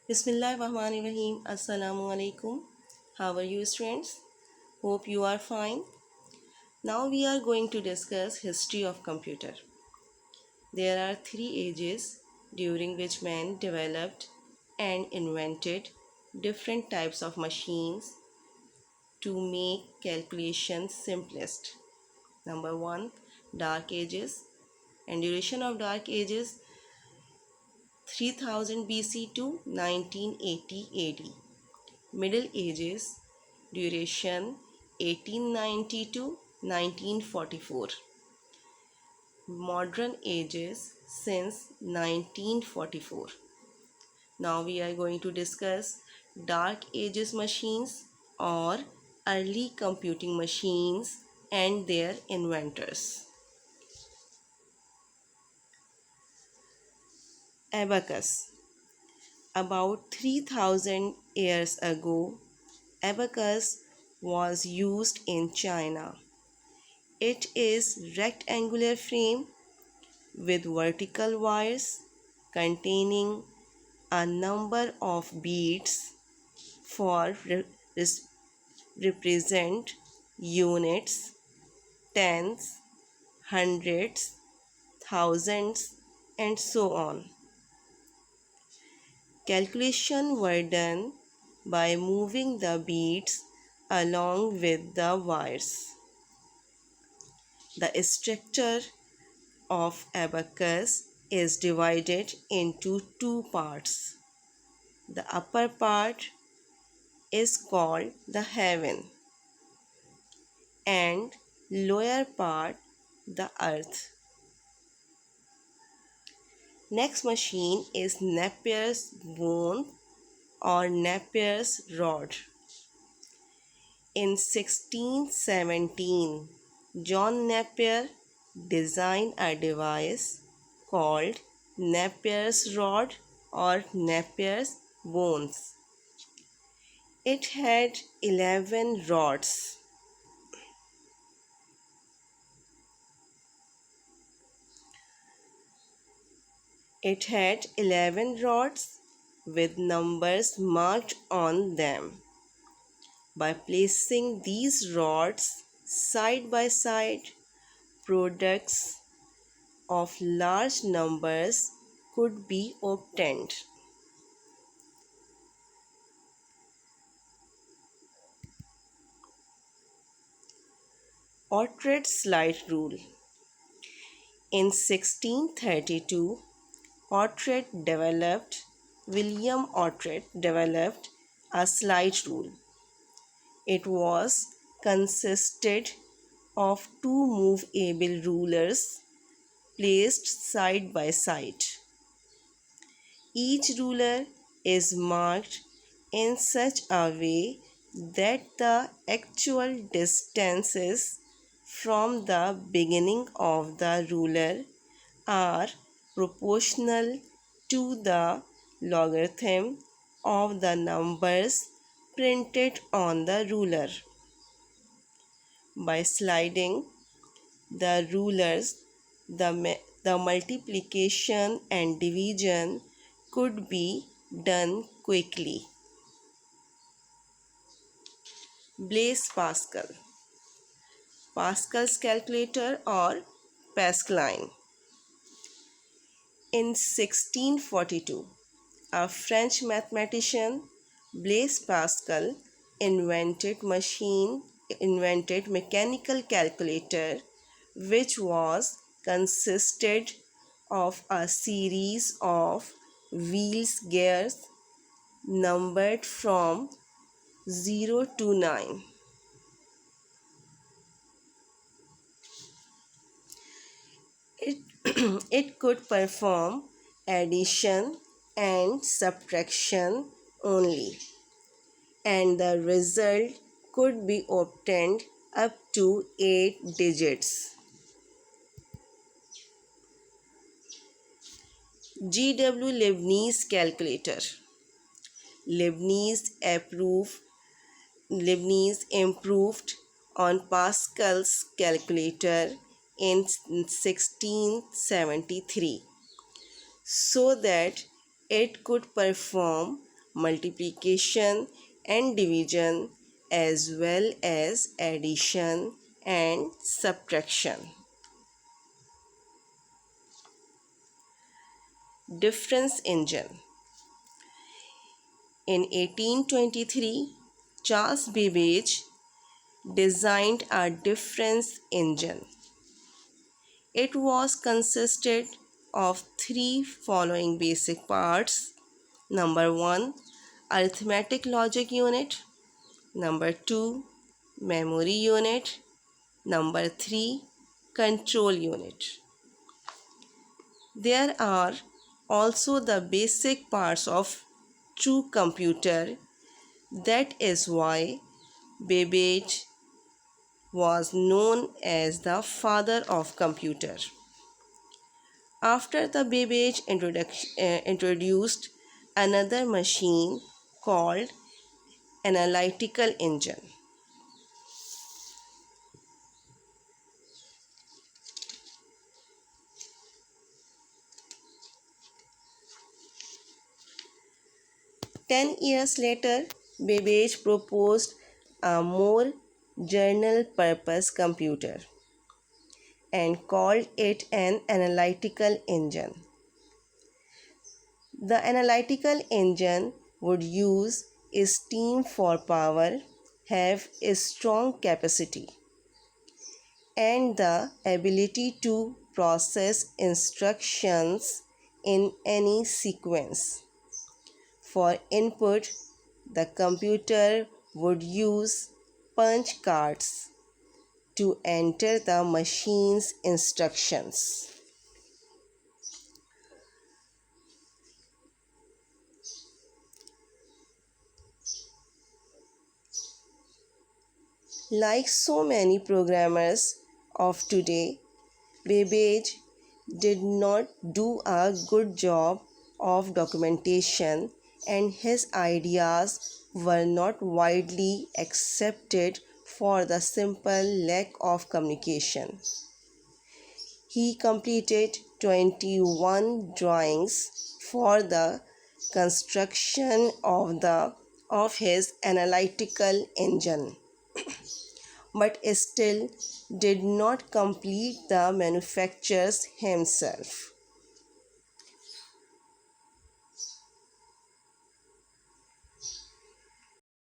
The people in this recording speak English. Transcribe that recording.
Bismillahirrahmanirrahim. Assalamu alaikum. How are you, students? Hope you are fine. Now we are going to discuss history of computer. There are three ages during which man developed and invented different types of machines to make calculations simplest. Number 1, dark ages, and duration of dark ages 3000 BC to 1980 AD. Middle Ages, duration 1890 to 1944. Modern ages since 1944. Now we are going to discuss Dark Ages machines or early computing machines and their inventors. Abacus. About 3000 years ago, abacus was used in China. It is rectangular frame with vertical wires containing a number of beads for represent units, tens, hundreds, thousands, and so on. Calculations were done by moving the beads along with the wires. The structure of abacus is divided into two parts. The upper part is called the heaven and lower part the earth. Next machine is Napier's bone or Napier's rod. In 1617, John Napier designed a device called Napier's rod or Napier's bones. It had 11 rods. It had 11 rods with numbers marked on them. By placing these rods side by side, products of large numbers could be obtained. Oughtred slide rule. In 1632, William Oughtred developed a slide rule. It was consisted of two movable rulers placed side by side. Each ruler is marked in such a way that the actual distances from the beginning of the ruler are proportional to the logarithm of the numbers printed on the ruler. By sliding the rulers, the multiplication and division could be done quickly. Blaise Pascal. Pascal's calculator or Pascaline. In 1642, a French mathematician, Blaise Pascal, invented mechanical calculator which was consisted of a series of wheels gears numbered from 0 to 9. It, it could perform addition and subtraction only, and the result could be obtained up to 8 digits. G.W. Leibniz calculator. Leibniz improved on Pascal's calculator in 1673 so that it could perform multiplication and division, as well as addition and subtraction. Difference engine. In 1823, Charles Babbage designed a difference engine. It was consisted of three following basic parts. Number 1, arithmetic logic unit. Number 2, memory unit. Number 3, control unit. There are also the basic parts of true computer. That is why Babbage was known as the father of computer. After the Babbage introduced another machine called analytical engine. Ten years later, Babbage proposed a more general purpose computer and called it an analytical engine. The analytical engine would use steam for power, have a strong capacity, and the ability to process instructions in any sequence. For input, the computer would use punch cards to enter the machine's instructions. Like so many programmers of today, Babbage did not do a good job of documentation, and his ideas were not widely accepted for the simple lack of communication. He completed 21 drawings for the construction of his analytical engine, but still did not complete the manufactures himself.